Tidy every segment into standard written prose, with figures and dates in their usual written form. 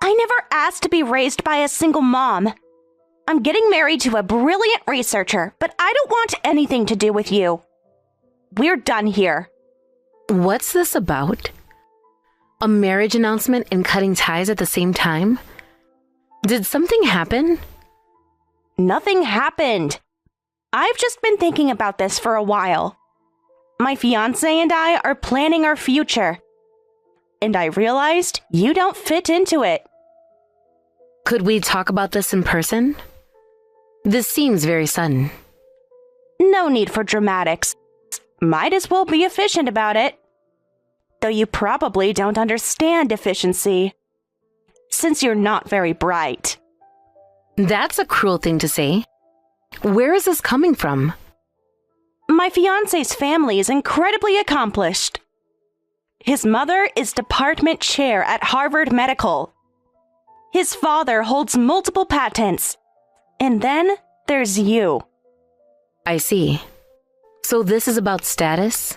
I never asked to be raised by a single mom. I'm getting married to a brilliant researcher, but I don't want anything to do with you. We're done here. What's this about? A marriage announcement and cutting ties at the same time? Did something happen? Nothing happened. I've just been thinking about this for a while. My fiancé and I are planning our future. And I realized you don't fit into it. Could we talk about this in person? This seems very sudden. No need for dramatics. Might as well be efficient about it. Though you probably don't understand efficiency, since you're not very bright. That's a cruel thing to say. Where is this coming from? My fiancé's family is incredibly accomplished. His mother is department chair at Harvard Medical. His father holds multiple patents. And then there's you. I see. So this is about status?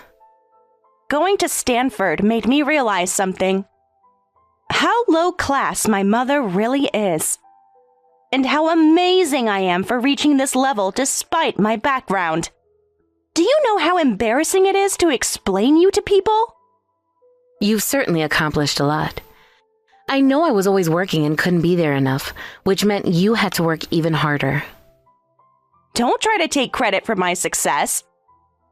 Going to Stanford made me realize something. How low class my mother really is. And how amazing I am for reaching this level despite my background. Do you know how embarrassing it is to explain you to people? You've certainly accomplished a lot. I know I was always working and couldn't be there enough, which meant you had to work even harder. Don't try to take credit for my success.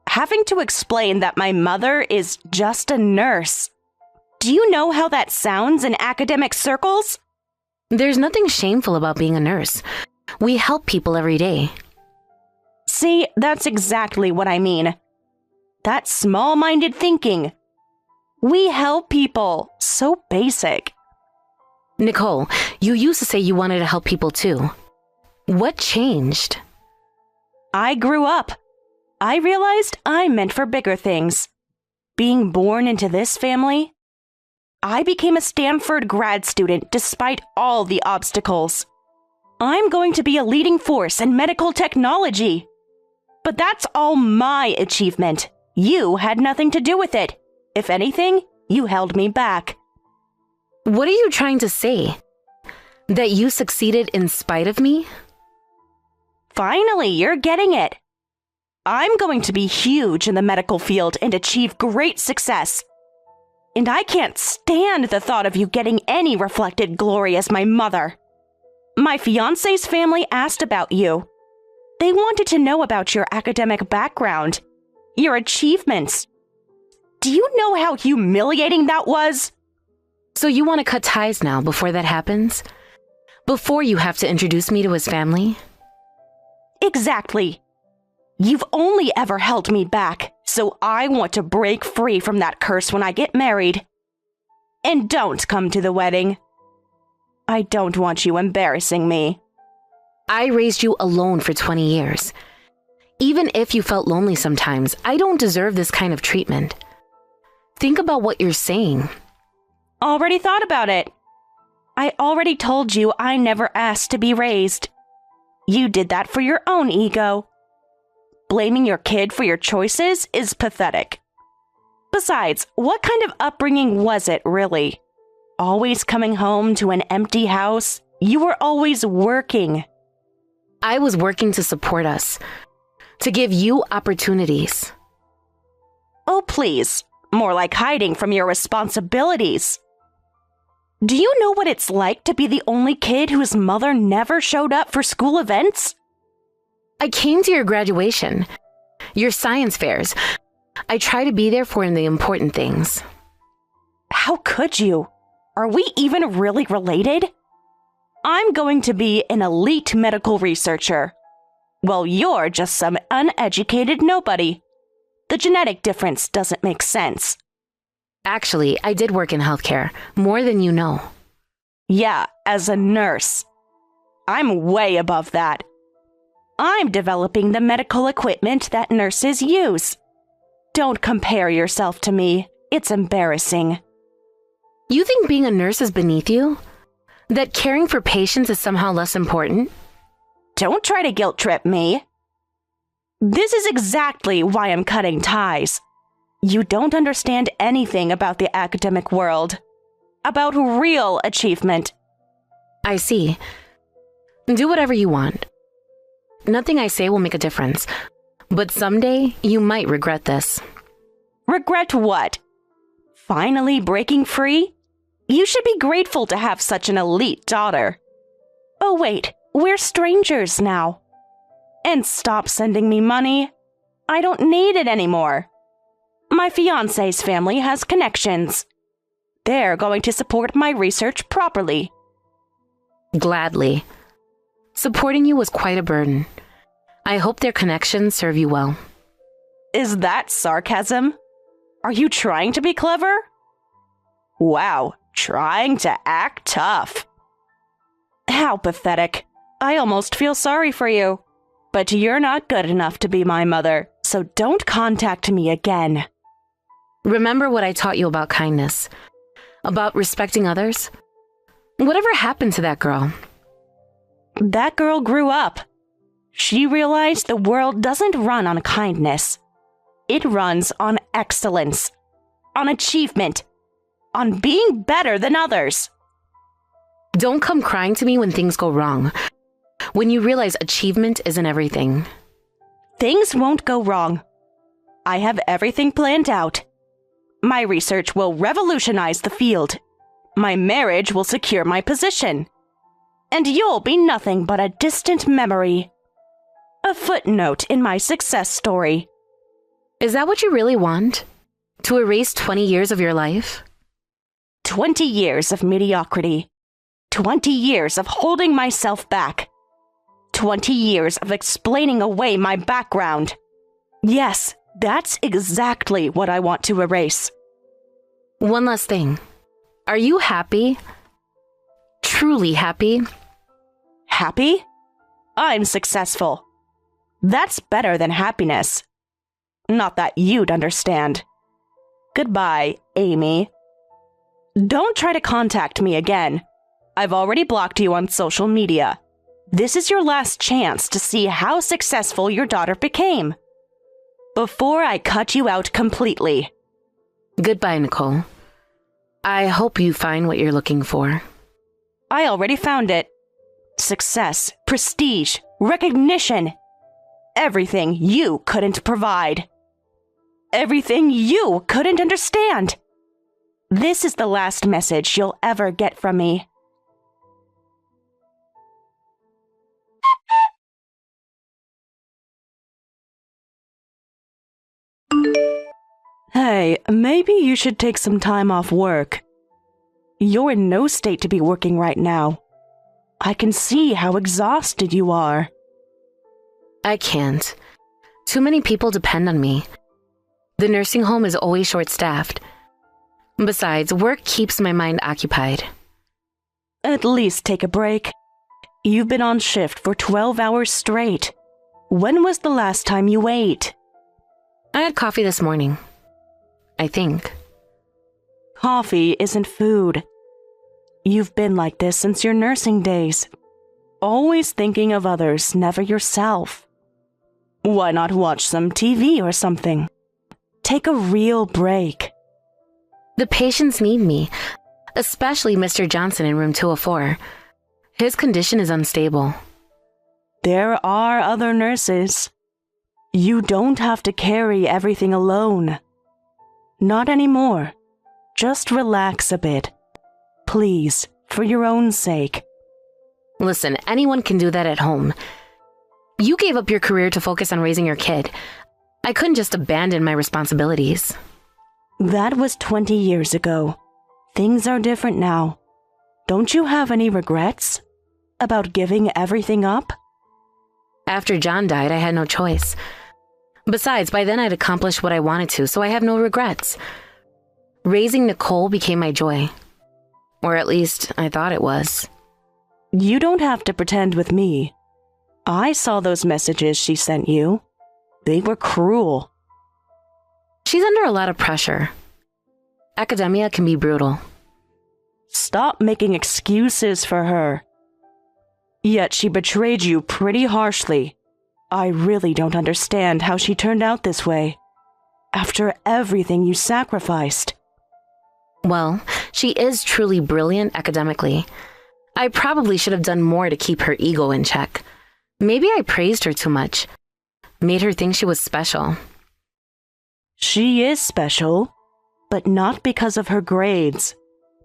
Having to explain that my mother is just a nurse. Do you know how that sounds in academic circles? There's nothing shameful about being a nurse. We help people every day. See, that's exactly what I mean. That small-minded thinking. We help people. So basic. Nicole, you used to say you wanted to help people too. What changed? I grew up. I realized I'm meant for bigger things. Being born into this family, I became a Stanford grad student despite all the obstacles. I'm going to be a leading force in medical technology. But that's all my achievement. You had nothing to do with it. If anything, you held me back. What are you trying to say? That you succeeded in spite of me? Finally, you're getting it. I'm going to be huge in the medical field and achieve great success. And I can't stand the thought of you getting any reflected glory as my mother. My fiancé's family asked about you. They wanted to know about your academic background, your achievements. Do you know how humiliating that was? So you want to cut ties now before that happens? Before you have to introduce me to his family? Exactly. You've only ever held me back, so I want to break free from that curse when I get married. And don't come to the wedding. I don't want you embarrassing me. I raised you alone for 20 years. Even if you felt lonely sometimes, I don't deserve this kind of treatment. Think about what you're saying. Already thought about it. I already told you I never asked to be raised. You did that for your own ego. Blaming your kid for your choices is pathetic. Besides, what kind of upbringing was it, really? Always coming home to an empty house? You were always working. I was working to support us, to give you opportunities. Oh, please. More like hiding from your responsibilities. Do you know what it's like to be the only kid whose mother never showed up for school events? I came to your graduation, your science fairs. I try to be there for the important things. How could you? Are we even really related? I'm going to be an elite medical researcher. Well, you're just some uneducated nobody. The genetic difference doesn't make sense. Actually, I did work in healthcare, more than you know. Yeah, as a nurse. I'm way above that. I'm developing the medical equipment that nurses use. Don't compare yourself to me. It's embarrassing. You think being a nurse is beneath you? That caring for patients is somehow less important? Don't try to guilt trip me. This is exactly why I'm cutting ties. You don't understand anything about the academic world, about real achievement. I see. Do whatever you want. Nothing I say will make a difference. But someday, you might regret this. Regret what? Finally breaking free? You should be grateful to have such an elite daughter. Oh wait, we're strangers now. And stop sending me money. I don't need it anymore. My fiancé's family has connections. They're going to support my research properly. Gladly. Supporting you was quite a burden. I hope their connections serve you well. Is that sarcasm? Are you trying to be clever? Wow, trying to act tough. How pathetic. I almost feel sorry for you. But you're not good enough to be my mother, so don't contact me again. Remember what I taught you about kindness, about respecting others? Whatever happened to that girl? That girl grew up. She realized the world doesn't run on kindness. It runs on excellence, on achievement, on being better than others. Don't come crying to me when things go wrong, when you realize achievement isn't everything. Things won't go wrong. I have everything planned out. My research will revolutionize the field. My marriage will secure my position. And you'll be nothing but a distant memory. A footnote in my success story. Is that what you really want? To erase 20 years of your life? 20 years of mediocrity. 20 years of holding myself back. 20 years of explaining away my background. Yes, that's exactly what I want to erase. One last thing. Are you happy? Truly happy? Happy? I'm successful. That's better than happiness. Not that you'd understand. Goodbye, Amy. Don't try to contact me again. I've already blocked you on social media. This is your last chance to see how successful your daughter became. Before I cut you out completely. Goodbye, Nicole. I hope you find what you're looking for. I already found it. Success, prestige, recognition. Everything you couldn't provide. Everything you couldn't understand. This is the last message you'll ever get from me. Hey, maybe you should take some time off work. You're in no state to be working right now. I can see how exhausted you are. I can't. Too many people depend on me. The nursing home is always short-staffed. Besides, work keeps my mind occupied. At least take a break. You've been on shift for 12 hours straight. When was the last time you ate? I had coffee this morning. I think. Coffee isn't food. You've been like this since your nursing days. Always thinking of others, never yourself. Why not watch some TV or something? Take a real break. The patients need me, especially Mr. Johnson in room 204. His condition is unstable. There are other nurses. You don't have to carry everything alone. Not anymore. Just relax a bit. Please, for your own sake. Listen, anyone can do that at home. You gave up your career to focus on raising your kid. I couldn't just abandon my responsibilities. That was 20 years ago. Things are different now. Don't you have any regrets about giving everything up? After John died, I had no choice. Besides, by then I'd accomplished what I wanted to, so I have no regrets. Raising Nicole became my joy. Or at least, I thought it was. You don't have to pretend with me. I saw those messages she sent you. They were cruel. She's under a lot of pressure. Academia can be brutal. Stop making excuses for her. Yet she betrayed you pretty harshly. I really don't understand how she turned out this way. After everything you sacrificed. Well, she is truly brilliant academically. I probably should have done more to keep her ego in check. Maybe I praised her too much, made her think she was special. She is special, but not because of her grades.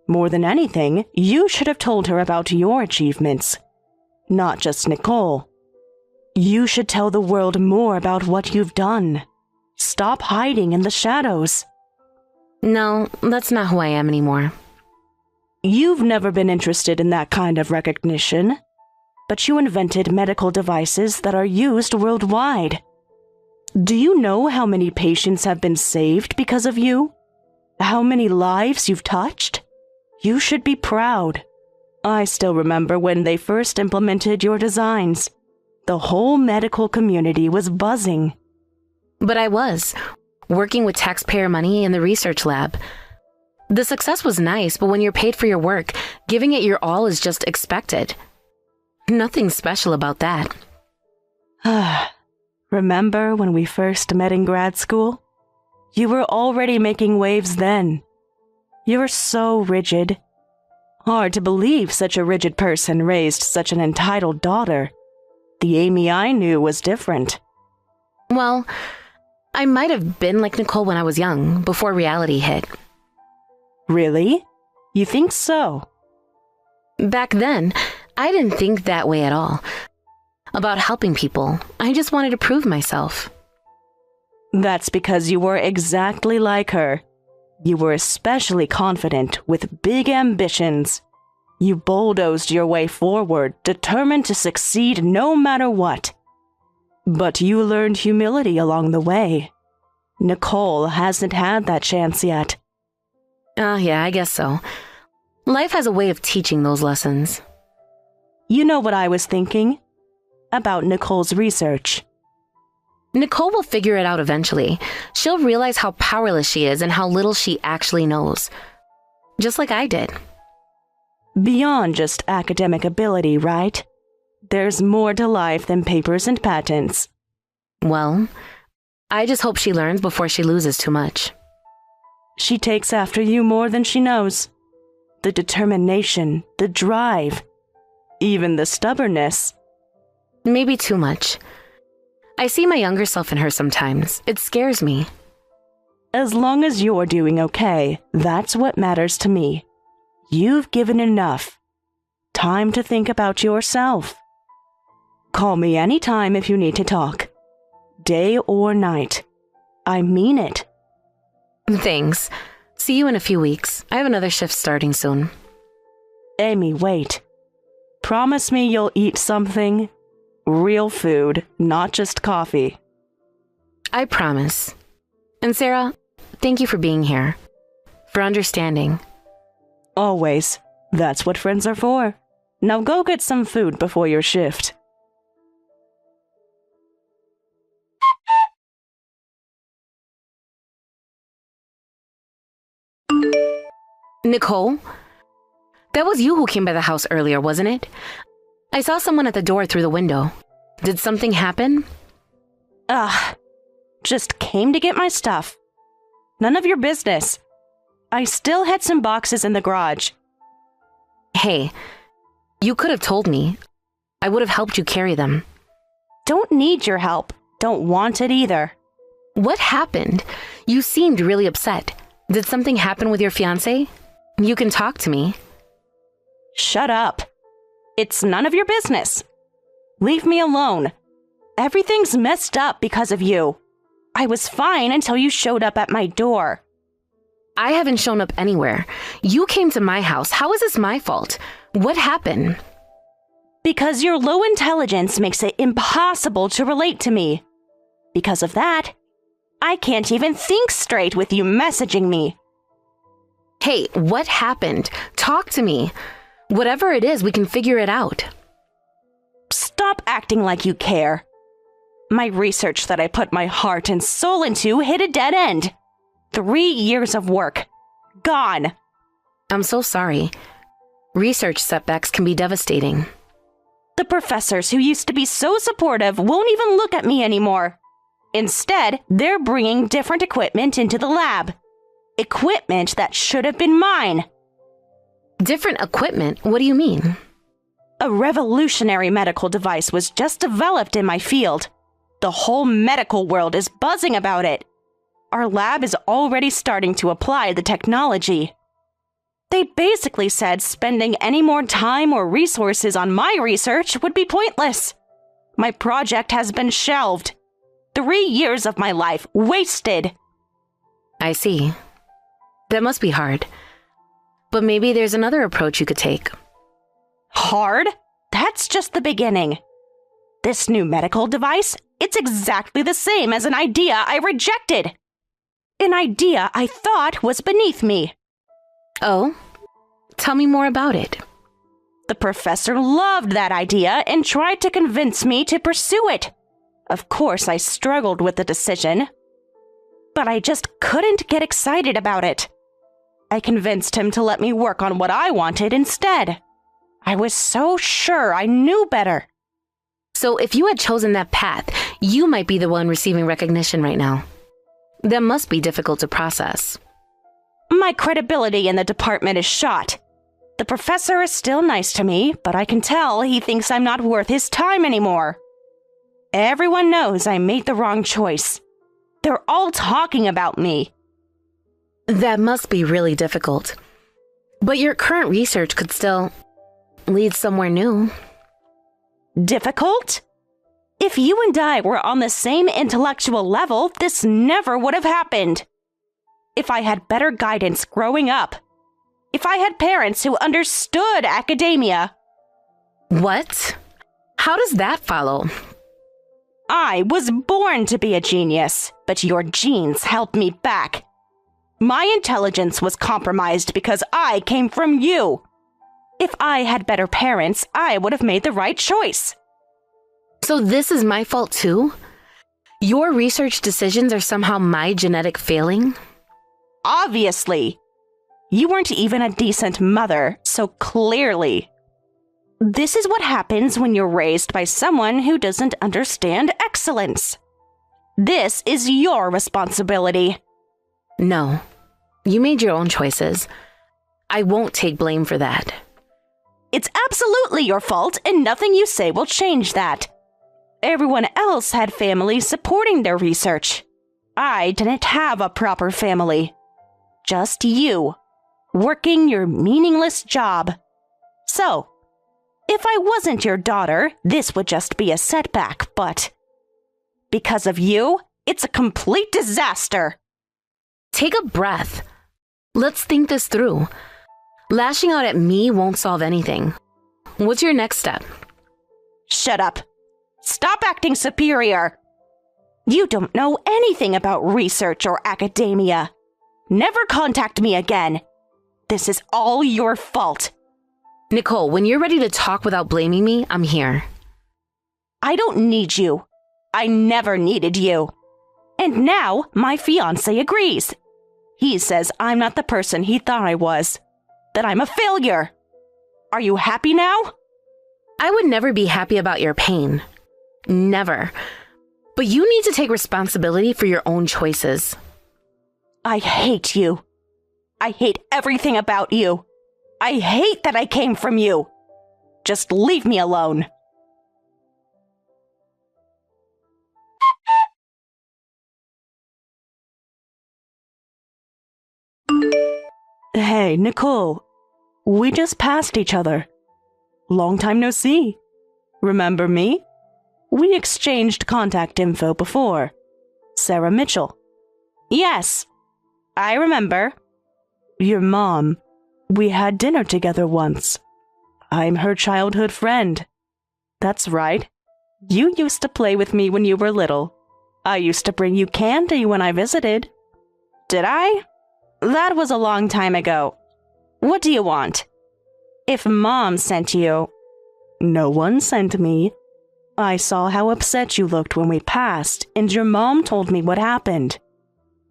More than anything, you should have told her about your achievements, not just Nicole. You should tell the world more about what you've done. Stop hiding in the shadows. No, that's not who I am anymore. You've never been interested in that kind of recognition, but you invented medical devices that are used worldwide. Do you know how many patients have been saved because of you? How many lives you've touched? You should be proud. I still remember when they first implemented your designs. The whole medical community was buzzing. But I was, working with taxpayer money in the research lab. The success was nice, but when you're paid for your work, giving it your all is just expected. Nothing special about that. Remember when we first met in grad school? You were already making waves then. You're so rigid. Hard to believe such a rigid person raised such an entitled daughter. The Amy I knew was different. Well, I might have been like Nicole when I was young, before reality hit. Really? You think so? Back then, I didn't think that way at all. About helping people, I just wanted to prove myself. That's because you were exactly like her. You were especially confident, with big ambitions. You bulldozed your way forward, determined to succeed no matter what. But you learned humility along the way. Nicole hasn't had that chance yet. Yeah, I guess so. Life has a way of teaching those lessons. You know what I was thinking? About Nicole's research. Nicole will figure it out eventually. She'll realize how powerless she is and how little she actually knows. Just like I did. Beyond just academic ability, right? There's more to life than papers and patents. Well, I just hope she learns before she loses too much. She takes after you more than she knows. The determination, the drive, even the stubbornness. Maybe too much. I see my younger self in her sometimes. It scares me. As long as you're doing okay, that's what matters to me. You've given enough. Time to think about yourself. Call me anytime if you need to talk. Day or night. I mean it. Thanks. See you in a few weeks. I have another shift starting soon. Amy, wait. Promise me you'll eat something. Real food, not just coffee. I promise. And Sarah, thank you for being here. For understanding. Always. That's what friends are for. Now go get some food before your shift. Nicole? That was you who came by the house earlier, wasn't it? I saw someone at the door through the window. Did something happen? Just came to get my stuff. None of your business. I still had some boxes in the garage. Hey, you could have told me. I would have helped you carry them. Don't need your help. Don't want it either. What happened? You seemed really upset. Did something happen with your fiancé? You can talk to me. Shut up. It's none of your business. Leave me alone. Everything's messed up because of you. I was fine until you showed up at my door. I haven't shown up anywhere. You came to my house. How is this my fault? What happened? Because your low intelligence makes it impossible to relate to me. Because of that, I can't even think straight with you messaging me. Hey, what happened? Talk to me. Whatever it is, we can figure it out. Stop acting like you care. My research that I put my heart and soul into hit a dead end. 3 years of work. Gone. I'm so sorry. Research setbacks can be devastating. The professors who used to be so supportive won't even look at me anymore. Instead, they're bringing different equipment into the lab. Equipment that should have been mine. Different equipment? What do you mean? A revolutionary medical device was just developed in my field. The whole medical world is buzzing about it. Our lab is already starting to apply the technology. They basically said spending any more time or resources on my research would be pointless. My project has been shelved. 3 years of my life wasted. I see. That must be hard. But maybe there's another approach you could take. Hard? That's just the beginning. This new medical device, it's exactly the same as an idea I rejected. An idea I thought was beneath me. Oh? Tell me more about it. The professor loved that idea and tried to convince me to pursue it. Of course, I struggled with the decision. But I just couldn't get excited about it. I convinced him to let me work on what I wanted instead. I was so sure I knew better. So if you had chosen that path, you might be the one receiving recognition right now. That must be difficult to process. My credibility in the department is shot. The professor is still nice to me, but I can tell he thinks I'm not worth his time anymore. Everyone knows I made the wrong choice. They're all talking about me. That must be really difficult. But your current research could still lead somewhere new. Difficult? If you and I were on the same intellectual level, this never would have happened. If I had better guidance growing up. If I had parents who understood academia. What? How does that follow? I was born to be a genius, but your genes held me back. My intelligence was compromised because I came from you. If I had better parents, I would have made the right choice. So this is my fault too? Your research decisions are somehow my genetic failing? Obviously. You weren't even a decent mother, so clearly. This is what happens when you're raised by someone who doesn't understand excellence. This is your responsibility. No. You made your own choices. I won't take blame for that. It's absolutely your fault, and nothing you say will change that. Everyone else had families supporting their research. I didn't have a proper family. Just you, working your meaningless job. So, if I wasn't your daughter, this would just be a setback, but because of you, it's a complete disaster. Take a breath. Let's think this through. Lashing out at me won't solve anything. What's your next step? Shut up. Stop acting superior. You don't know anything about research or academia. Never contact me again. This is all your fault. Nicole, when you're ready to talk without blaming me, I'm here. I don't need you. I never needed you. And now my fiancé agrees. He says I'm not the person he thought I was. That I'm a failure. Are you happy now? I would never be happy about your pain. Never. But you need to take responsibility for your own choices. I hate you. I hate everything about you. I hate that I came from you. Just leave me alone. Hey, Nicole. We just passed each other. Long time no see. Remember me? We exchanged contact info before. Sarah Mitchell. Yes, I remember. Your mom. We had dinner together once. I'm her childhood friend. That's right. You used to play with me when you were little. I used to bring you candy when I visited. Did I? That was a long time ago. What do you want? If Mom sent you... No one sent me. I saw how upset you looked when we passed, and your mom told me what happened.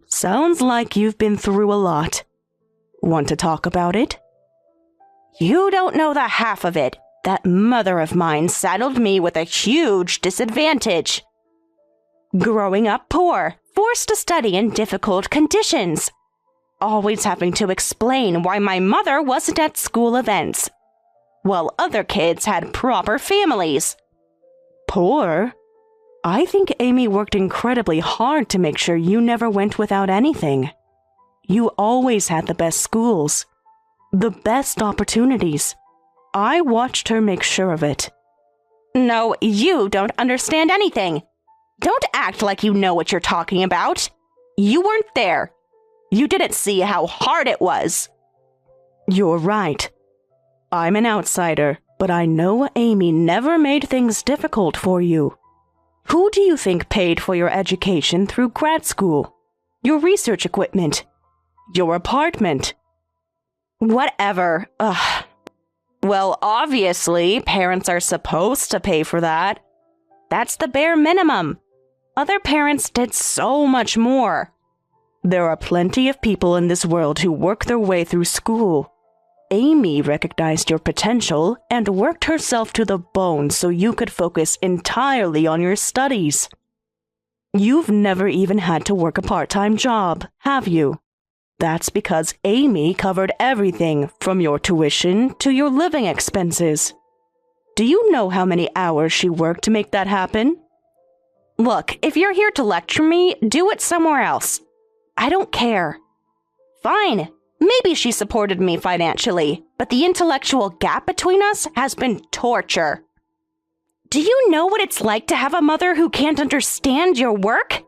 Sounds like you've been through a lot. Want to talk about it? You don't know the half of it. That mother of mine saddled me with a huge disadvantage. Growing up poor, forced to study in difficult conditions. Always having to explain why my mother wasn't at school events. while other kids had proper families. Poor? I think Amy worked incredibly hard to make sure you never went without anything. You always had the best schools, the best opportunities. I watched her make sure of it. No, you don't understand anything. Don't act like you know what you're talking about. You weren't there. You didn't see how hard it was. You're right. I'm an outsider, but I know Amy never made things difficult for you. Who do you think paid for your education through grad school? Your research equipment? Your apartment? Whatever. Ugh. Well, obviously, parents are supposed to pay for that. That's the bare minimum. Other parents did so much more. There are plenty of people in this world who work their way through school. Amy recognized your potential and worked herself to the bone so you could focus entirely on your studies. You've never even had to work a part-time job, have you? That's because Amy covered everything from your tuition to your living expenses. Do you know how many hours she worked to make that happen? Look, if you're here to lecture me, do it somewhere else. I don't care. Fine. Maybe she supported me financially, but the intellectual gap between us has been torture. Do you know what it's like to have a mother who can't understand your work?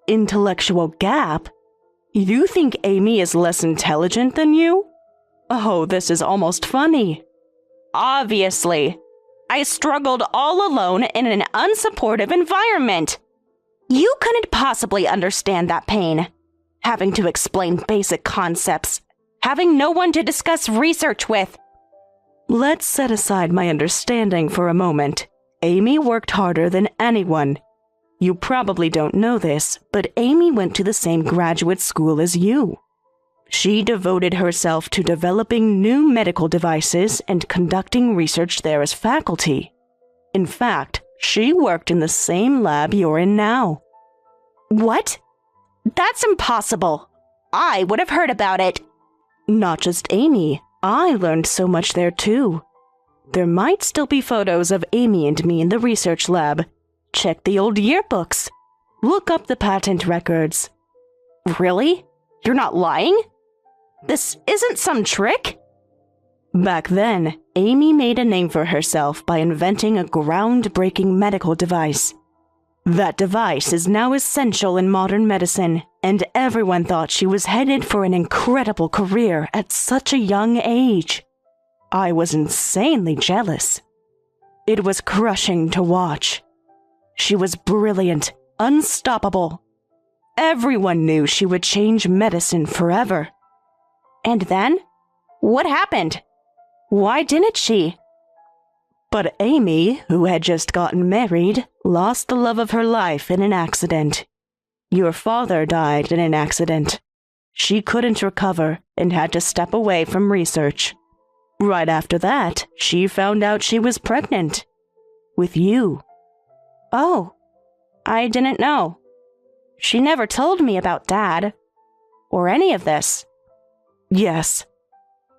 Intellectual gap? You think Amy is less intelligent than you? Oh, this is almost funny. Obviously. I struggled all alone in an unsupportive environment. You couldn't possibly understand that pain. Having to explain basic concepts. Having no one to discuss research with. Let's set aside my understanding for a moment. Amy worked harder than anyone. You probably don't know this, but Amy went to the same graduate school as you. She devoted herself to developing new medical devices and conducting research there as faculty. In fact, she worked in the same lab you're in now. What? That's impossible. I would have heard about it. Not just Amy. I learned so much there too. There might still be photos of Amy and me in the research lab. Check the old yearbooks. Look up the patent records. Really? You're not lying? This isn't some trick? Back then, Amy made a name for herself by inventing a groundbreaking medical device. That device is now essential in modern medicine, and everyone thought she was headed for an incredible career at such a young age. I was insanely jealous. It was crushing to watch. She was brilliant, unstoppable. Everyone knew she would change medicine forever. And then? What happened? Why didn't she? But Amy, who had just gotten married, lost the love of her life in an accident. Your father died in an accident. She couldn't recover and had to step away from research. Right after that, she found out she was pregnant. With you. Oh, I didn't know. She never told me about Dad. Or any of this. Yes.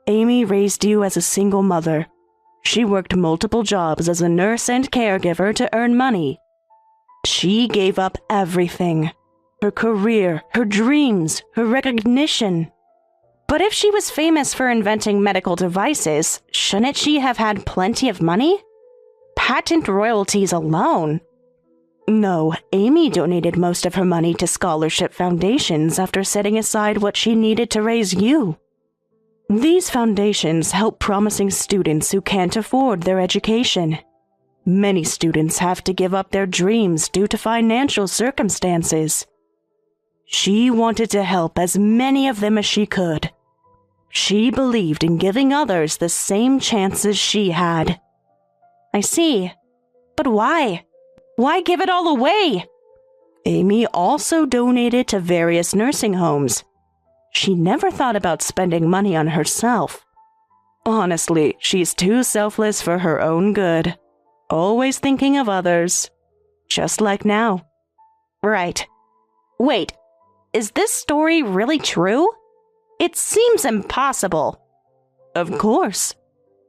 Amy raised you as a single mother. She worked multiple jobs as a nurse and caregiver to earn money. She gave up everything. Her career, her dreams, her recognition. But if she was famous for inventing medical devices, shouldn't she have had plenty of money? Patent royalties alone. No, Amy donated most of her money to scholarship foundations after setting aside what she needed to raise you. These foundations help promising students who can't afford their education. Many students have to give up their dreams due to financial circumstances. She wanted to help as many of them as she could. She believed in giving others the same chances she had. I see. But why? Why give it all away? Amy also donated to various nursing homes. She never thought about spending money on herself. Honestly, she's too selfless for her own good. Always thinking of others. Just like now. Right. Wait, is this story really true? It seems impossible. Of course.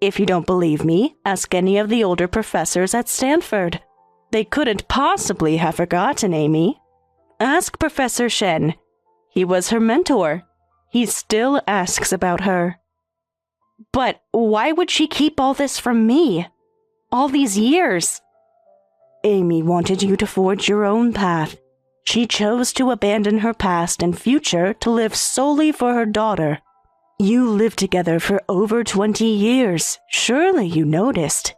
If you don't believe me, ask any of the older professors at Stanford. They couldn't possibly have forgotten Amy. Ask Professor Shen. He was her mentor. He still asks about her. But why would she keep all this from me? All these years? Amy wanted you to forge your own path. She chose to abandon her past and future to live solely for her daughter. You lived together for over 20 years. Surely you noticed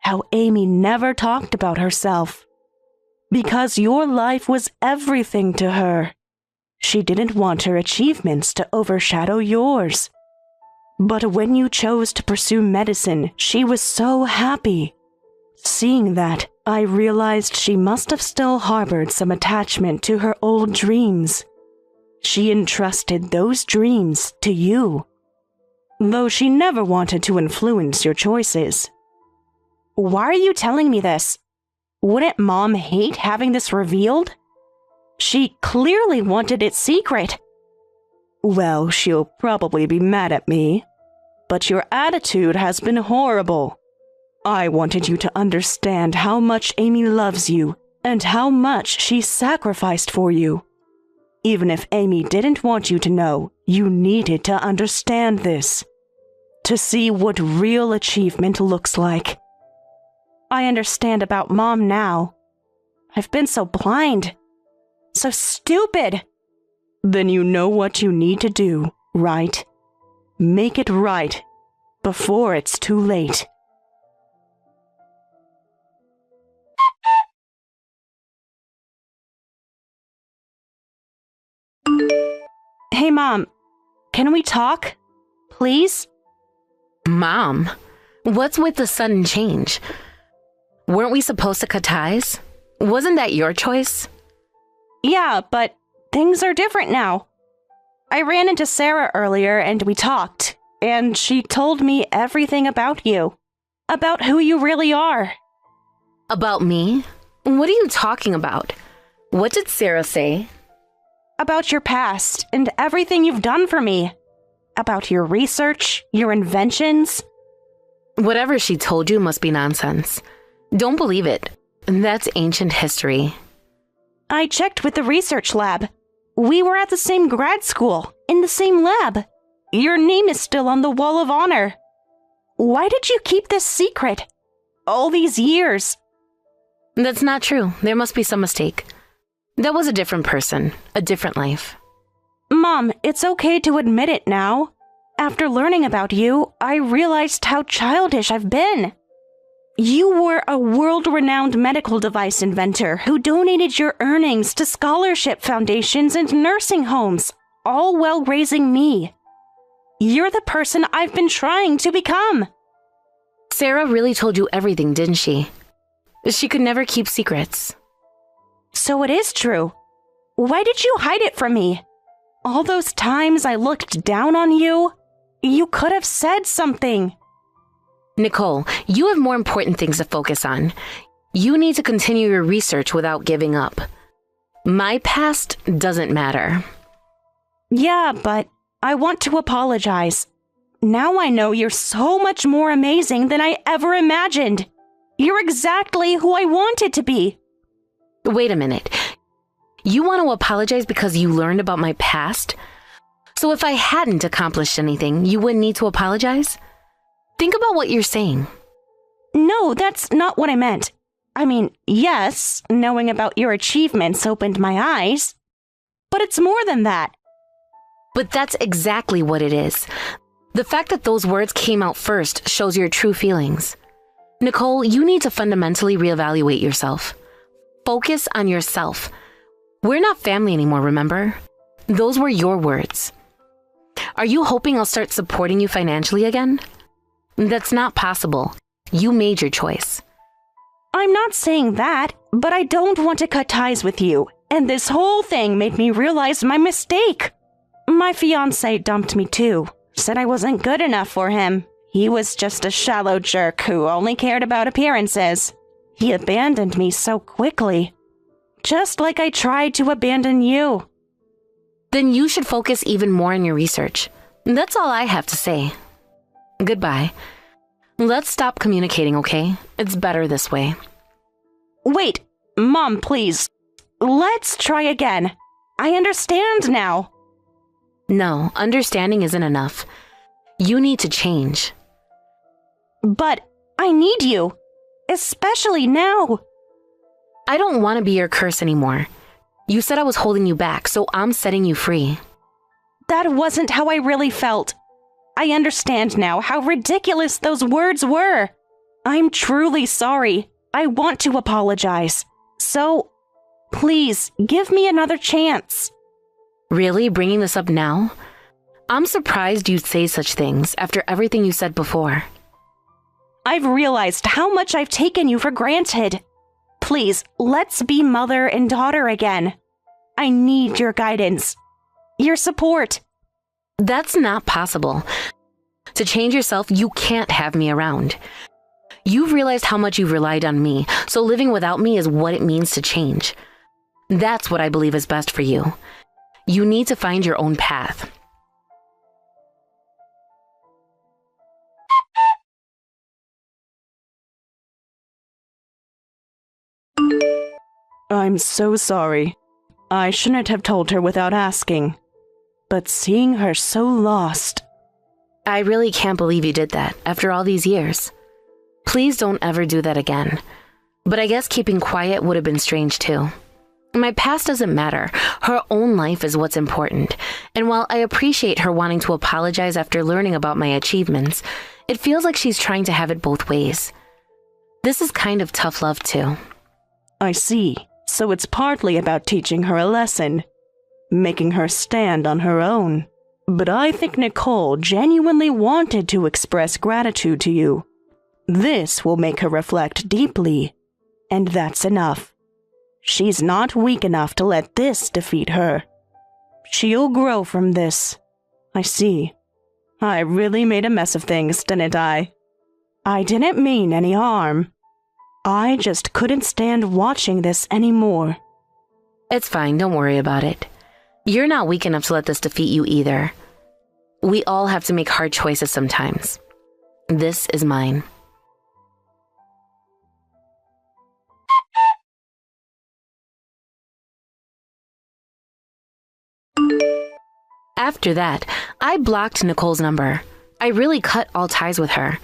how Amy never talked about herself. Because your life was everything to her. She didn't want her achievements to overshadow yours. But when you chose to pursue medicine, she was so happy. Seeing that, I realized she must have still harbored some attachment to her old dreams. She entrusted those dreams to you, though she never wanted to influence your choices. Why are you telling me this? Wouldn't Mom hate having this revealed? She clearly wanted it secret. Well, she'll probably be mad at me, but your attitude has been horrible. I wanted you to understand how much Amy loves you and how much she sacrificed for you. Even if Amy didn't want you to know, you needed to understand this, to see what real achievement looks like. I understand about Mom now. I've been so blind, so stupid. Then you know what you need to do, right? Make it right before it's too late. Hey, Mom, can we talk? Please? Mom, what's with the sudden change? Weren't we supposed to cut ties? Wasn't that your choice? Yeah, but things are different now. I ran into Sarah earlier and we talked, and she told me everything about you. About who you really are. About me? What are you talking about? What did Sarah say? About your past and everything you've done for me. About your research, your inventions. Whatever she told you must be nonsense. Don't believe it. That's ancient history. I checked with the research lab. We were at the same grad school, in the same lab. Your name is still on the wall of honor. Why did you keep this secret? All these years. That's not true. There must be some mistake. That was a different person, a different life. Mom, it's okay to admit it now. After learning about you, I realized how childish I've been. You were a world-renowned medical device inventor who donated your earnings to scholarship foundations and nursing homes, all while raising me. You're the person I've been trying to become. Sarah really told you everything, didn't she? She could never keep secrets. So it is true. Why did you hide it from me? All those times I looked down on you, you could have said something. Nicole, you have more important things to focus on. You need to continue your research without giving up. My past doesn't matter. Yeah, but I want to apologize. Now I know you're so much more amazing than I ever imagined. You're exactly who I wanted to be. Wait a minute. You want to apologize because you learned about my past? So if I hadn't accomplished anything, you wouldn't need to apologize? Think about what you're saying. No, that's not what I meant. I mean, yes, knowing about your achievements opened my eyes. But it's more than that. But that's exactly what it is. The fact that those words came out first shows your true feelings. Nicole, you need to fundamentally reevaluate yourself. Focus on yourself. We're not family anymore, remember? Those were your words. Are you hoping I'll start supporting you financially again? That's not possible. You made your choice. I'm not saying that, but I don't want to cut ties with you. And this whole thing made me realize my mistake. My fiancé dumped me too. Said I wasn't good enough for him. He was just a shallow jerk who only cared about appearances. He abandoned me so quickly. Just like I tried to abandon you. Then you should focus even more on your research. That's all I have to say. Goodbye. Let's stop communicating, okay? It's better this way. Wait, Mom, please. Let's try again. I understand now. No, understanding isn't enough. You need to change. But I need you, especially now. I don't want to be your curse anymore. You said I was holding you back, so I'm setting you free. That wasn't how I really felt. I understand now how ridiculous those words were. I'm truly sorry. I want to apologize. So, please, give me another chance. Really? Bringing this up now? I'm surprised you'd say such things after everything you said before. I've realized how much I've taken you for granted. Please, let's be mother and daughter again. I need your guidance, your support. That's not possible. To change yourself, you can't have me around. You've realized how much you've relied on me, so living without me is what it means to change. That's what I believe is best for you. You need to find your own path. I'm so sorry. I shouldn't have told her without asking. But seeing her so lost... I really can't believe you did that after all these years. Please don't ever do that again. But I guess keeping quiet would have been strange too. My past doesn't matter. Her own life is what's important. And while I appreciate her wanting to apologize after learning about my achievements, it feels like she's trying to have it both ways. This is kind of tough love too. I see. So it's partly about teaching her a lesson, making her stand on her own. But I think Nicole genuinely wanted to express gratitude to you. This will make her reflect deeply, and that's enough. She's not weak enough to let this defeat her. She'll grow from this. I see. I really made a mess of things, didn't I? I didn't mean any harm. I just couldn't stand watching this anymore. It's fine, don't worry about it. You're not weak enough to let this defeat you either. We all have to make hard choices sometimes. This is mine. After that, I blocked Nicole's number. I really cut all ties with her.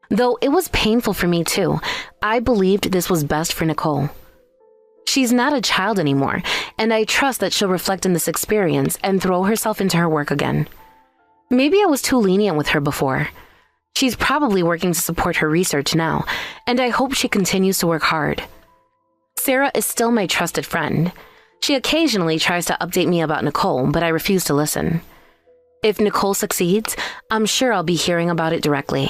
Though it was painful for me too, I believed this was best for Nicole. She's not a child anymore, and I trust that she'll reflect on this experience and throw herself into her work again. Maybe I was too lenient with her before. She's probably working to support her research now, and I hope she continues to work hard. Sarah is still my trusted friend. She occasionally tries to update me about Nicole, but I refuse to listen. If Nicole succeeds, I'm sure I'll be hearing about it directly.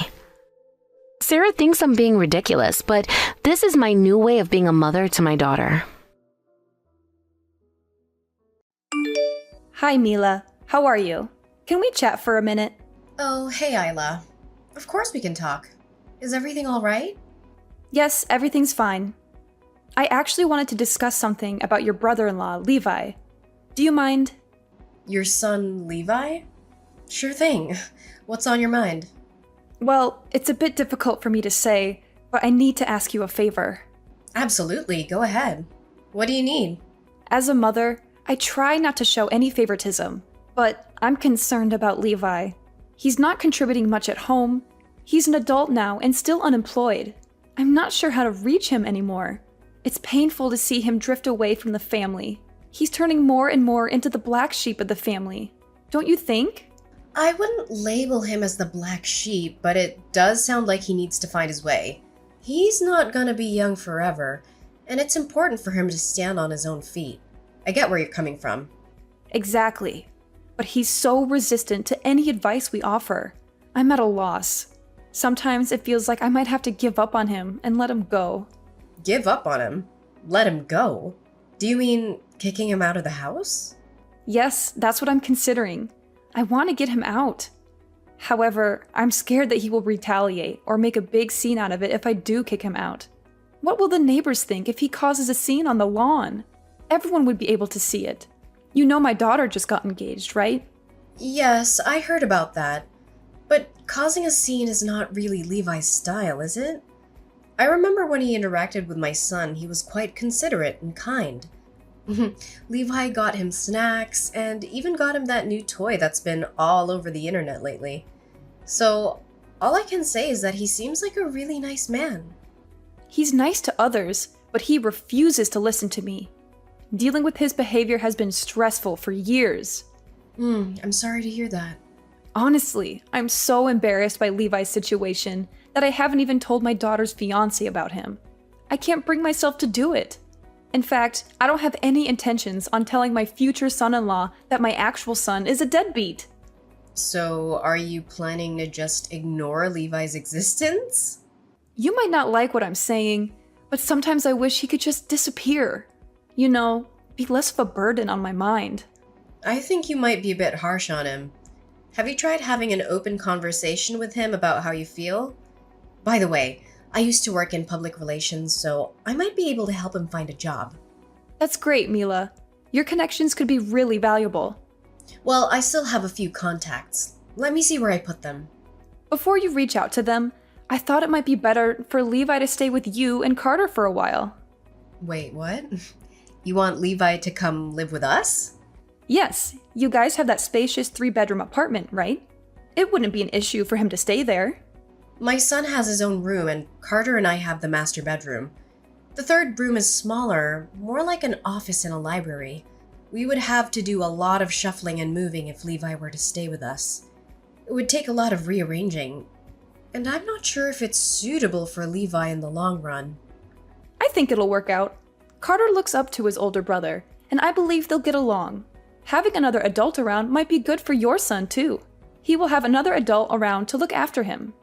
Sarah thinks I'm being ridiculous, but this is my new way of being a mother to my daughter. Hi, Mila. How are you? Can we chat for a minute? Oh, hey, Isla. Of course we can talk. Is everything all right? Yes, everything's fine. I actually wanted to discuss something about your brother-in-law, Levi. Do you mind? Your son, Levi? Sure thing. What's on your mind? Well, it's a bit difficult for me to say, but I need to ask you a favor. Absolutely, go ahead. What do you need? As a mother, I try not to show any favoritism, but I'm concerned about Levi. He's not contributing much at home. He's an adult now and still unemployed. I'm not sure how to reach him anymore. It's painful to see him drift away from the family. He's turning more and more into the black sheep of the family. Don't you think? I wouldn't label him as the black sheep, but it does sound like he needs to find his way. He's not gonna be young forever, and it's important for him to stand on his own feet. I get where you're coming from. Exactly. But he's so resistant to any advice we offer. I'm at a loss. Sometimes it feels like I might have to give up on him and let him go. Give up on him? Let him go? Do you mean kicking him out of the house? Yes, that's what I'm considering. I want to get him out. However, I'm scared that he will retaliate or make a big scene out of it if I do kick him out. What will the neighbors think if he causes a scene on the lawn? Everyone would be able to see it. You know my daughter just got engaged, right? Yes, I heard about that. But causing a scene is not really Levi's style, is it? I remember when he interacted with my son, he was quite considerate and kind. Levi got him snacks and even got him that new toy that's been all over the internet lately. So, all I can say is that he seems like a really nice man. He's nice to others, but he refuses to listen to me. Dealing with his behavior has been stressful for years. I'm sorry to hear that. Honestly, I'm so embarrassed by Levi's situation that I haven't even told my daughter's fiancé about him. I can't bring myself to do it. In fact, I don't have any intentions on telling my future son-in-law that my actual son is a deadbeat. So, are you planning to just ignore Levi's existence? You might not like what I'm saying, but sometimes I wish he could just disappear. You know, be less of a burden on my mind. I think you might be a bit harsh on him. Have you tried having an open conversation with him about how you feel? By the way, I used to work in public relations, so I might be able to help him find a job. That's great, Mila. Your connections could be really valuable. Well, I still have a few contacts. Let me see where I put them. Before you reach out to them, I thought it might be better for Levi to stay with you and Carter for a while. Wait, what? You want Levi to come live with us? Yes, you guys have that spacious 3-bedroom apartment, right? It wouldn't be an issue for him to stay there. My son has his own room, and Carter and I have the master bedroom. The third room is smaller, more like an office in a library. We would have to do a lot of shuffling and moving if Levi were to stay with us. It would take a lot of rearranging, and I'm not sure if it's suitable for Levi in the long run. I think it'll work out. Carter looks up to his older brother, and I believe they'll get along. Having another adult around might be good for your son, too. He will have another adult around to look after him.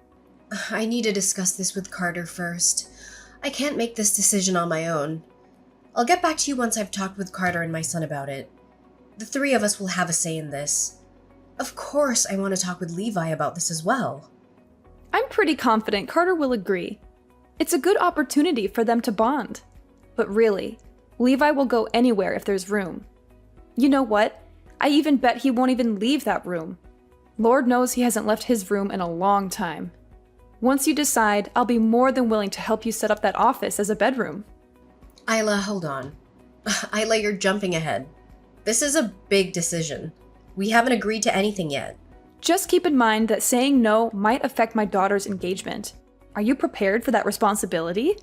I need to discuss this with Carter first. I can't make this decision on my own. I'll get back to you once I've talked with Carter and my son about it. The 3 of us will have a say in this. Of course, I want to talk with Levi about this as well. I'm pretty confident Carter will agree. It's a good opportunity for them to bond. But really, Levi will go anywhere if there's room. You know what? I even bet he won't even leave that room. Lord knows he hasn't left his room in a long time. Once you decide, I'll be more than willing to help you set up that office as a bedroom. Isla, hold on. Isla, you're jumping ahead. This is a big decision. We haven't agreed to anything yet. Just keep in mind that saying no might affect my daughter's engagement. Are you prepared for that responsibility?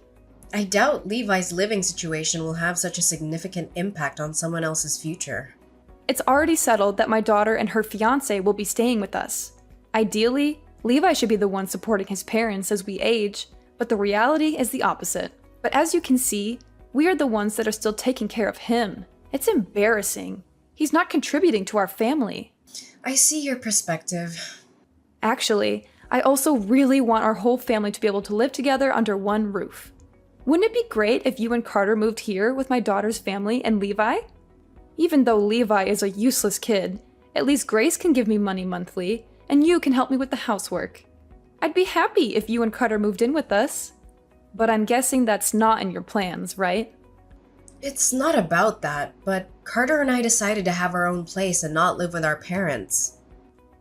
I doubt Levi's living situation will have such a significant impact on someone else's future. It's already settled that my daughter and her fiancé will be staying with us. Ideally, Levi should be the one supporting his parents as we age, but the reality is the opposite. But as you can see, we are the ones that are still taking care of him. It's embarrassing. He's not contributing to our family. I see your perspective. Actually, I also really want our whole family to be able to live together under one roof. Wouldn't it be great if you and Carter moved here with my daughter's family and Levi? Even though Levi is a useless kid, at least Grace can give me money monthly, and you can help me with the housework. I'd be happy if you and Carter moved in with us. But I'm guessing that's not in your plans, right? It's not about that, but Carter and I decided to have our own place and not live with our parents.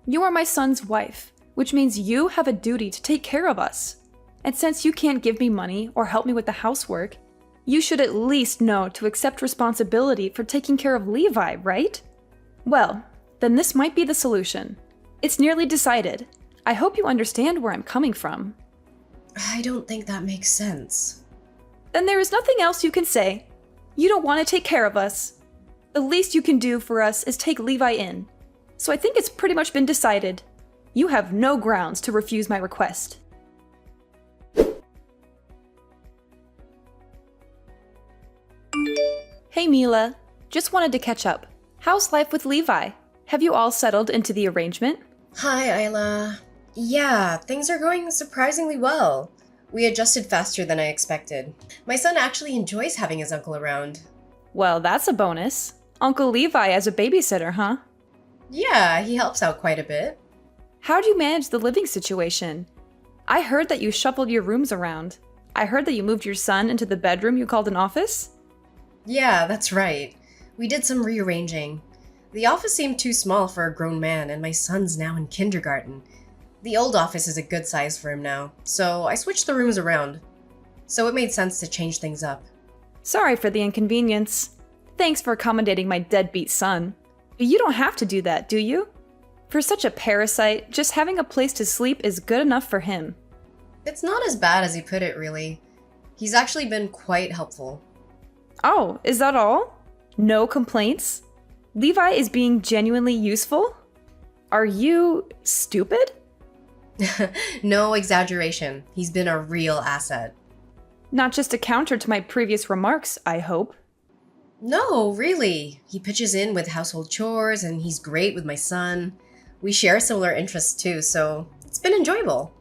You are my son's wife, which means you have a duty to take care of us. And since you can't give me money or help me with the housework, you should at least know to accept responsibility for taking care of Levi, right? Well, then this might be the solution. It's nearly decided. I hope you understand where I'm coming from. I don't think that makes sense. Then there is nothing else you can say. You don't want to take care of us. The least you can do for us is take Levi in. So I think it's pretty much been decided. You have no grounds to refuse my request. Hey Mila, just wanted to catch up. How's life with Levi? Have you all settled into the arrangement? Hi, Isla. Yeah, things are going surprisingly well. We adjusted faster than I expected. My son actually enjoys having his uncle around. Well, that's a bonus. Uncle Levi as a babysitter, huh? Yeah, he helps out quite a bit. How do you manage the living situation? I heard that you shuffled your rooms around. I heard that you moved your son into the bedroom you called an office? Yeah, that's right. We did some rearranging. The office seemed too small for a grown man, and my son's now in kindergarten. The old office is a good size for him now, so I switched the rooms around. So it made sense to change things up. Sorry for the inconvenience. Thanks for accommodating my deadbeat son. But you don't have to do that, do you? For such a parasite, just having a place to sleep is good enough for him. It's not as bad as you put it, really. He's actually been quite helpful. Oh, is that all? No complaints? Levi is being genuinely useful? Are you stupid? No exaggeration. He's been a real asset. Not just a counter to my previous remarks, I hope. No, really. He pitches in with household chores and he's great with my son. We share similar interests too, so it's been enjoyable.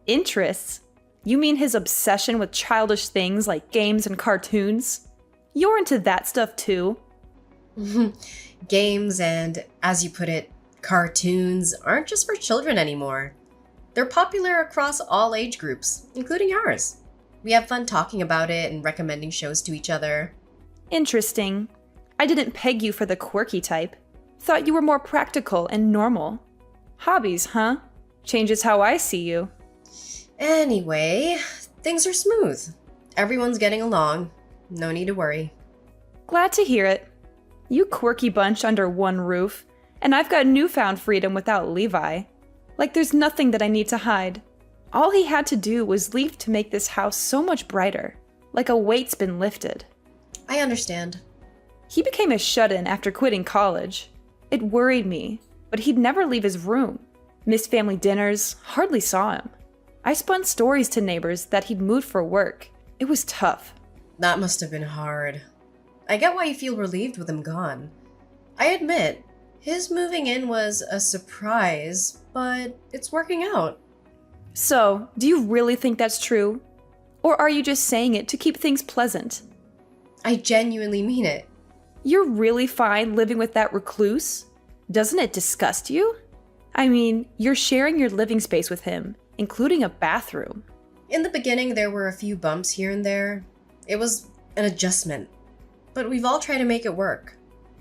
Interests? You mean his obsession with childish things like games and cartoons? You're into that stuff too? Games and, as you put it, cartoons aren't just for children anymore. They're popular across all age groups, including ours. We have fun talking about it and recommending shows to each other. Interesting. I didn't peg you for the quirky type. Thought you were more practical and normal. Hobbies, huh? Changes how I see you. Anyway, things are smooth. Everyone's getting along. No need to worry. Glad to hear it. You quirky bunch under one roof, and I've got newfound freedom without Levi. Like there's nothing that I need to hide. All he had to do was leave to make this house so much brighter, like a weight's been lifted. I understand. He became a shut-in after quitting college. It worried me, but he'd never leave his room. Missed family dinners, hardly saw him. I spun stories to neighbors that he'd moved for work. It was tough. That must have been hard. I get why you feel relieved with him gone. I admit, his moving in was a surprise, but it's working out. So, do you really think that's true? Or are you just saying it to keep things pleasant? I genuinely mean it. You're really fine living with that recluse? Doesn't it disgust you? I mean, you're sharing your living space with him, including a bathroom. In the beginning, there were a few bumps here and there. It was an adjustment. But we've all tried to make it work.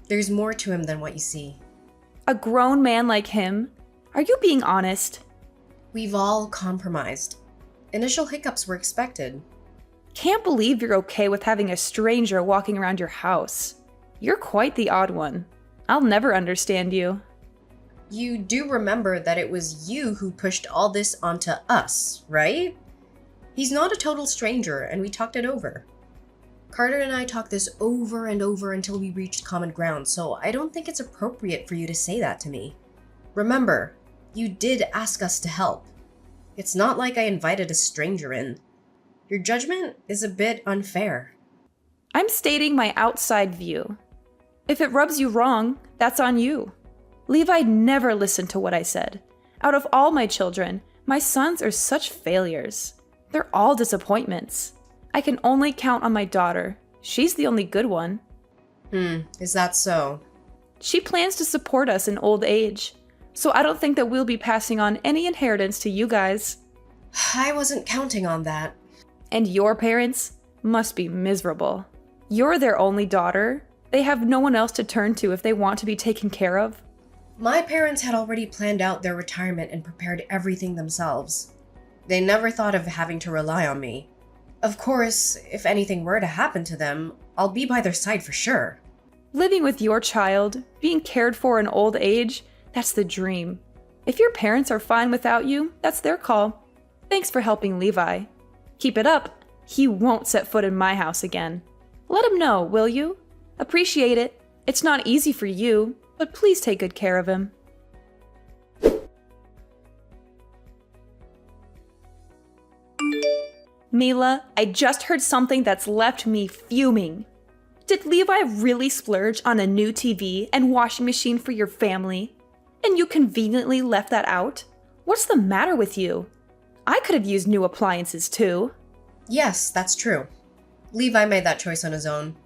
There's more to him than what you see. A grown man like him? Are you being honest? We've all compromised. Initial hiccups were expected. Can't believe you're okay with having a stranger walking around your house. You're quite the odd one. I'll never understand you. You do remember that it was you who pushed all this onto us, right? He's not a total stranger, and we talked it over. Carter and I talked this over and over until we reached common ground, so I don't think it's appropriate for you to say that to me. Remember, you did ask us to help. It's not like I invited a stranger in. Your judgment is a bit unfair. I'm stating my outside view. If it rubs you wrong, that's on you. Levi never listened to what I said. Out of all my children, my sons are such failures. They're all disappointments. I can only count on my daughter. She's the only good one. Is that so? She plans to support us in old age, so I don't think that we'll be passing on any inheritance to you guys. I wasn't counting on that. And your parents must be miserable. You're their only daughter. They have no one else to turn to if they want to be taken care of. My parents had already planned out their retirement and prepared everything themselves. They never thought of having to rely on me. Of course, if anything were to happen to them, I'll be by their side for sure. Living with your child, being cared for in old age, that's the dream. If your parents are fine without you, that's their call. Thanks for helping Levi. Keep it up. He won't set foot in my house again. Let him know, will you? Appreciate it. It's not easy for you, but please take good care of him. Mila, I just heard something that's left me fuming. Did Levi really splurge on a new TV and washing machine for your family? And you conveniently left that out? What's the matter with you? I could have used new appliances too. Yes, that's true. Levi made that choice on his own.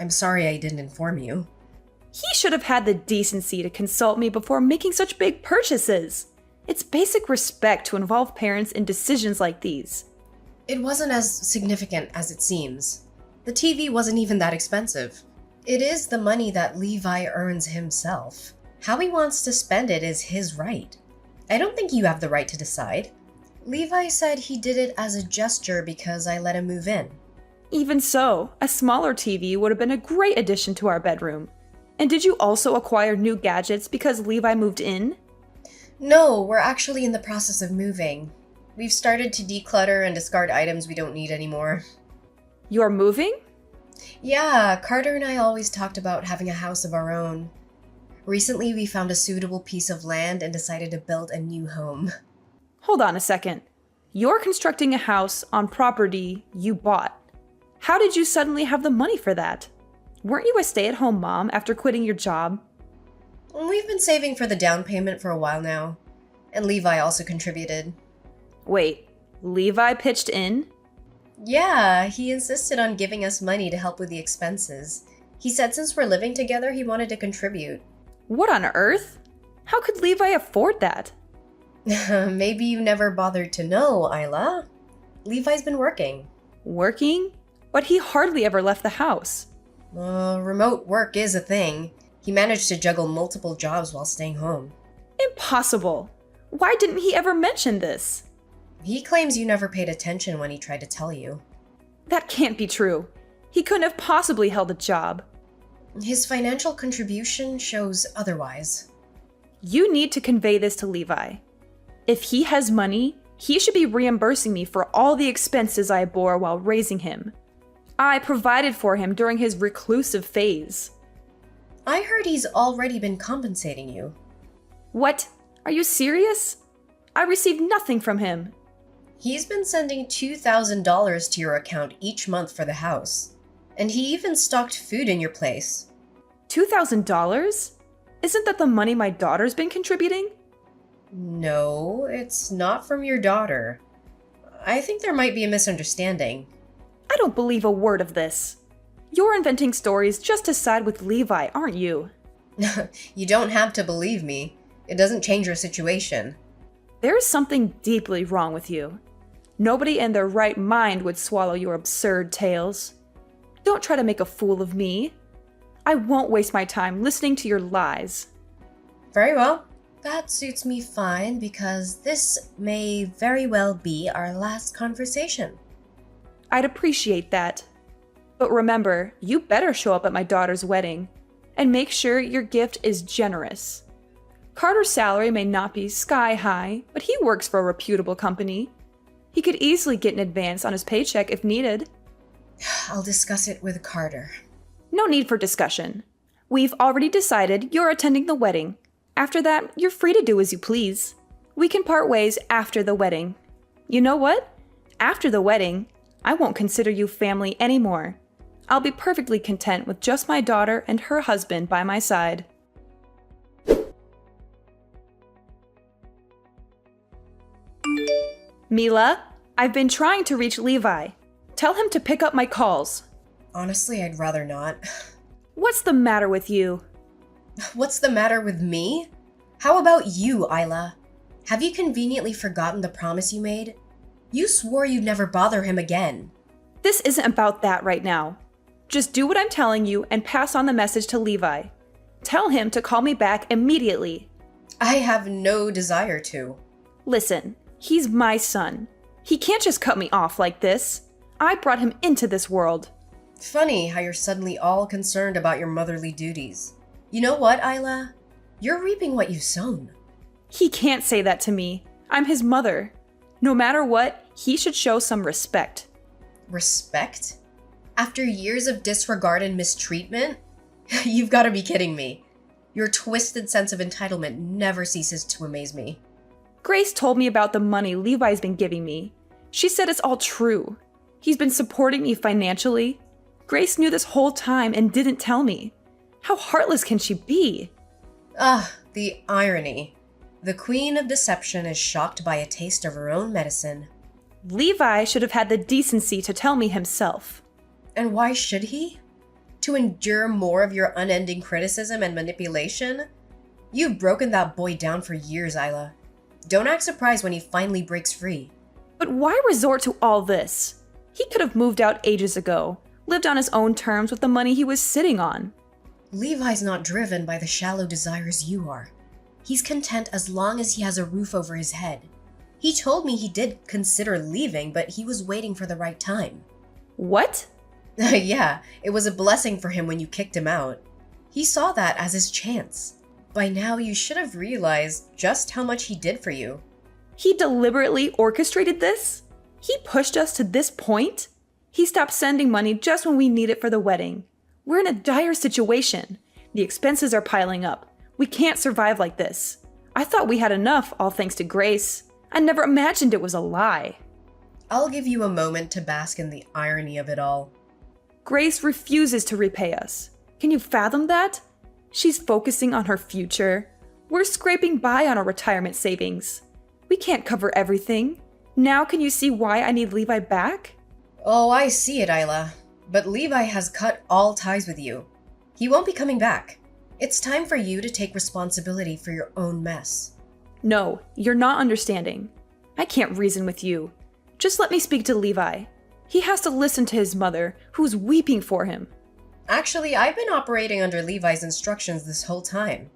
I'm sorry I didn't inform you. He should have had the decency to consult me before making such big purchases. It's basic respect to involve parents in decisions like these. It wasn't as significant as it seems. The TV wasn't even that expensive. It is the money that Levi earns himself. How he wants to spend it is his right. I don't think you have the right to decide. Levi said he did it as a gesture because I let him move in. Even so, a smaller TV would have been a great addition to our bedroom. And did you also acquire new gadgets because Levi moved in? No, we're actually in the process of moving. We've started to declutter and discard items we don't need anymore. You're moving? Yeah, Carter and I always talked about having a house of our own. Recently, we found a suitable piece of land and decided to build a new home. Hold on a second. You're constructing a house on property you bought. How did you suddenly have the money for that? Weren't you a stay-at-home mom after quitting your job? We've been saving for the down payment for a while now, and Levi also contributed. Wait, Levi pitched in? Yeah, he insisted on giving us money to help with the expenses. He said since we're living together, he wanted to contribute. What on earth? How could Levi afford that? Maybe you never bothered to know, Isla. Levi's been working. Working? But he hardly ever left the house. Remote work is a thing. He managed to juggle multiple jobs while staying home. Impossible! Why didn't he ever mention this? He claims you never paid attention when he tried to tell you. That can't be true. He couldn't have possibly held a job. His financial contribution shows otherwise. You need to convey this to Levi. If he has money, he should be reimbursing me for all the expenses I bore while raising him. I provided for him during his reclusive phase. I heard he's already been compensating you. What? Are you serious? I received nothing from him. He's been sending $2,000 to your account each month for the house. And he even stocked food in your place. $2,000? Isn't that the money my daughter's been contributing? No, it's not from your daughter. I think there might be a misunderstanding. I don't believe a word of this. You're inventing stories just to side with Levi, aren't you? You don't have to believe me. It doesn't change your situation. There's something deeply wrong with you. Nobody in their right mind would swallow your absurd tales. Don't try to make a fool of me. I won't waste my time listening to your lies. Very well. That suits me fine because this may very well be our last conversation. I'd appreciate that. But remember, you better show up at my daughter's wedding, and make sure your gift is generous. Carter's salary may not be sky high, but he works for a reputable company. He could easily get an advance on his paycheck if needed. I'll discuss it with Carter. No need for discussion. We've already decided you're attending the wedding. After that, you're free to do as you please. We can part ways after the wedding. You know what? After the wedding, I won't consider you family anymore. I'll be perfectly content with just my daughter and her husband by my side. Mila, I've been trying to reach Levi. Tell him to pick up my calls. Honestly, I'd rather not. What's the matter with you? What's the matter with me? How about you, Isla? Have you conveniently forgotten the promise you made? You swore you'd never bother him again. This isn't about that right now. Just do what I'm telling you and pass on the message to Levi. Tell him to call me back immediately. I have no desire to. Listen, he's my son. He can't just cut me off like this. I brought him into this world. Funny how you're suddenly all concerned about your motherly duties. You know what, Isla? You're reaping what you've sown. He can't say that to me. I'm his mother. No matter what, he should show some respect. Respect? After years of disregard and mistreatment? You've got to be kidding me. Your twisted sense of entitlement never ceases to amaze me. Grace told me about the money Levi's been giving me. She said it's all true. He's been supporting me financially. Grace knew this whole time and didn't tell me. How heartless can she be? The irony. The queen of deception is shocked by a taste of her own medicine. Levi should have had the decency to tell me himself. And why should he? To endure more of your unending criticism and manipulation? You've broken that boy down for years, Isla. Don't act surprised when he finally breaks free. But why resort to all this? He could have moved out ages ago, lived on his own terms with the money he was sitting on. Levi's not driven by the shallow desires you are. He's content as long as he has a roof over his head. He told me he did consider leaving, but he was waiting for the right time. What? Yeah, it was a blessing for him when you kicked him out. He saw that as his chance. By now, you should have realized just how much he did for you. He deliberately orchestrated this? He pushed us to this point? He stopped sending money just when we need it for the wedding. We're in a dire situation. The expenses are piling up. We can't survive like this. I thought we had enough, all thanks to Grace. I never imagined it was a lie. I'll give you a moment to bask in the irony of it all. Grace refuses to repay us. Can you fathom that? She's focusing on her future. We're scraping by on our retirement savings. We can't cover everything. Now can you see why I need Levi back? Oh, I see it, Isla. But Levi has cut all ties with you. He won't be coming back. It's time for you to take responsibility for your own mess. No, you're not understanding. I can't reason with you. Just let me speak to Levi. He has to listen to his mother, who's weeping for him. Actually, I've been operating under Levi's instructions this whole time.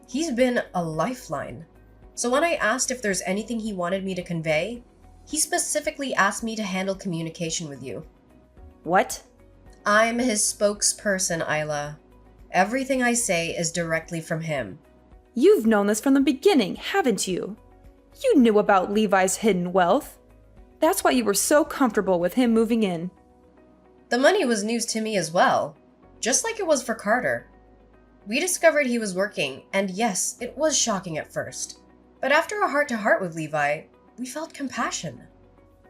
He's been a lifeline. So when I asked if there's anything he wanted me to convey, he specifically asked me to handle communication with you. What? I'm his spokesperson, Isla. Everything I say is directly from him. You've known this from the beginning, haven't you? You knew about Levi's hidden wealth. That's why you were so comfortable with him moving in. The money was news to me as well, just like it was for Carter. We discovered he was working, and yes, it was shocking at first. But after a heart-to-heart with Levi, we felt compassion.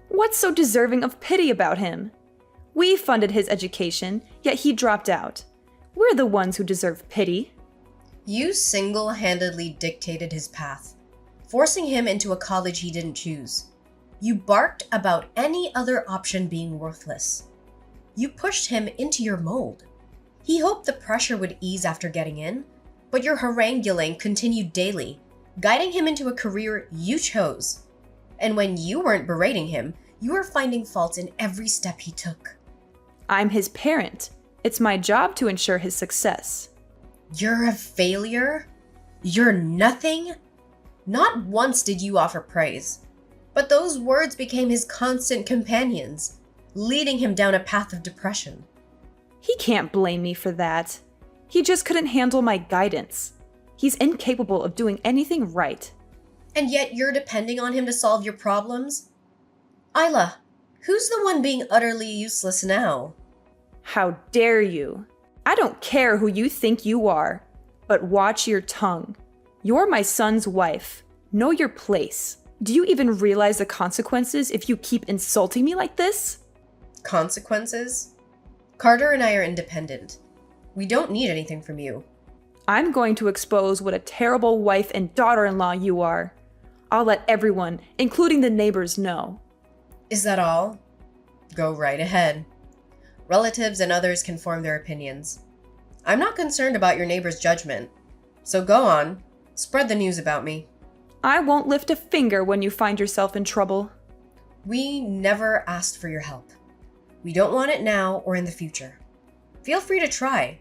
What's so deserving of pity about him? We funded his education, yet he dropped out. We're the ones who deserve pity. You single-handedly dictated his path, forcing him into a college he didn't choose. You barked about any other option being worthless. You pushed him into your mold. He hoped the pressure would ease after getting in, but your haranguing continued daily, guiding him into a career you chose. And when you weren't berating him, you were finding faults in every step he took. I'm his parent. It's my job to ensure his success. You're a failure? You're nothing? Not once did you offer praise, but those words became his constant companions, leading him down a path of depression. He can't blame me for that. He just couldn't handle my guidance. He's incapable of doing anything right. And yet you're depending on him to solve your problems? Isla, who's the one being utterly useless now? How dare you? I don't care who you think you are, but watch your tongue. You're my son's wife. Know your place. Do you even realize the consequences if you keep insulting me like this? Consequences? Carter and I are independent. We don't need anything from you. I'm going to expose what a terrible wife and daughter-in-law you are. I'll let everyone, including the neighbors, know. Is that all? Go right ahead. Relatives and others can form their opinions. I'm not concerned about your neighbor's judgment. So go on, spread the news about me. I won't lift a finger when you find yourself in trouble. We never asked for your help. We don't want it now or in the future. Feel free to try.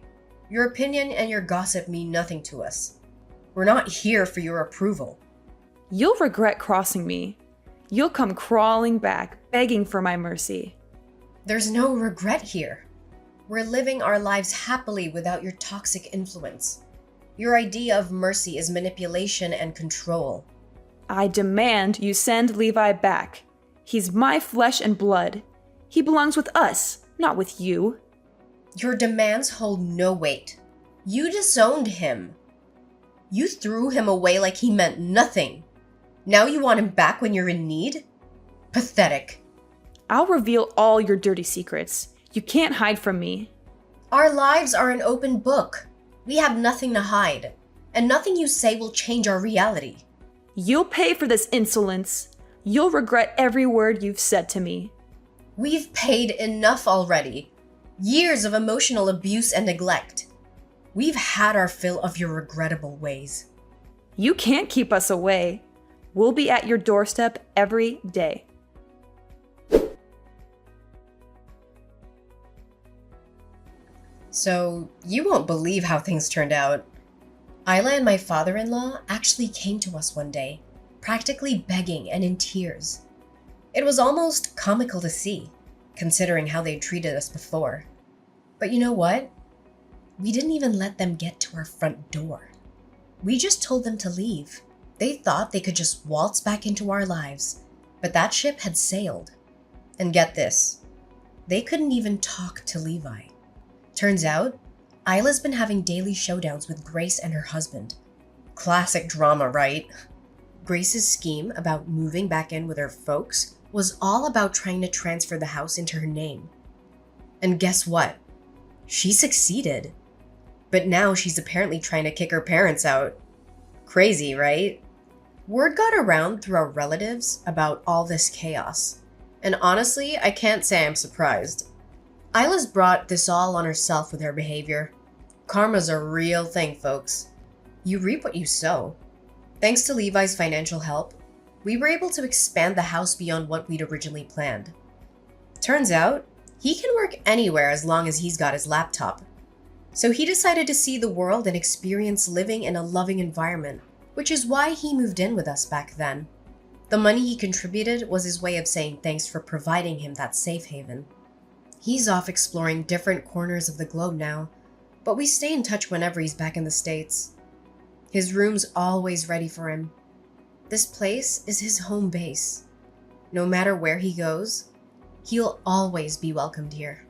Your opinion and your gossip mean nothing to us. We're not here for your approval. You'll regret crossing me. You'll come crawling back, begging for my mercy. There's no regret here. We're living our lives happily without your toxic influence. Your idea of mercy is manipulation and control. I demand you send Levi back. He's my flesh and blood. He belongs with us, not with you. Your demands hold no weight. You disowned him. You threw him away like he meant nothing. Now you want him back when you're in need? Pathetic. I'll reveal all your dirty secrets. You can't hide from me. Our lives are an open book. We have nothing to hide, and nothing you say will change our reality. You'll pay for this insolence. You'll regret every word you've said to me. We've paid enough already. Years of emotional abuse and neglect. We've had our fill of your regrettable ways. You can't keep us away. We'll be at your doorstep every day. So, you won't believe how things turned out. Isla and my father-in-law actually came to us one day, practically begging and in tears. It was almost comical to see, considering how they treated us before. But you know what? We didn't even let them get to our front door. We just told them to leave. They thought they could just waltz back into our lives, but that ship had sailed. And get this, they couldn't even talk to Levi. Turns out, Isla's been having daily showdowns with Grace and her husband. Classic drama, right? Grace's scheme about moving back in with her folks was all about trying to transfer the house into her name. And guess what? She succeeded. But now she's apparently trying to kick her parents out. Crazy, right? Word got around through our relatives about all this chaos. And honestly, I can't say I'm surprised. Isla's brought this all on herself with her behavior. Karma's a real thing, folks. You reap what you sow. Thanks to Levi's financial help, we were able to expand the house beyond what we'd originally planned. Turns out, he can work anywhere as long as he's got his laptop. So he decided to see the world and experience living in a loving environment, which is why he moved in with us back then. The money he contributed was his way of saying thanks for providing him that safe haven. He's off exploring different corners of the globe now, but we stay in touch whenever he's back in the States. His room's always ready for him. This place is his home base. No matter where he goes, he'll always be welcomed here.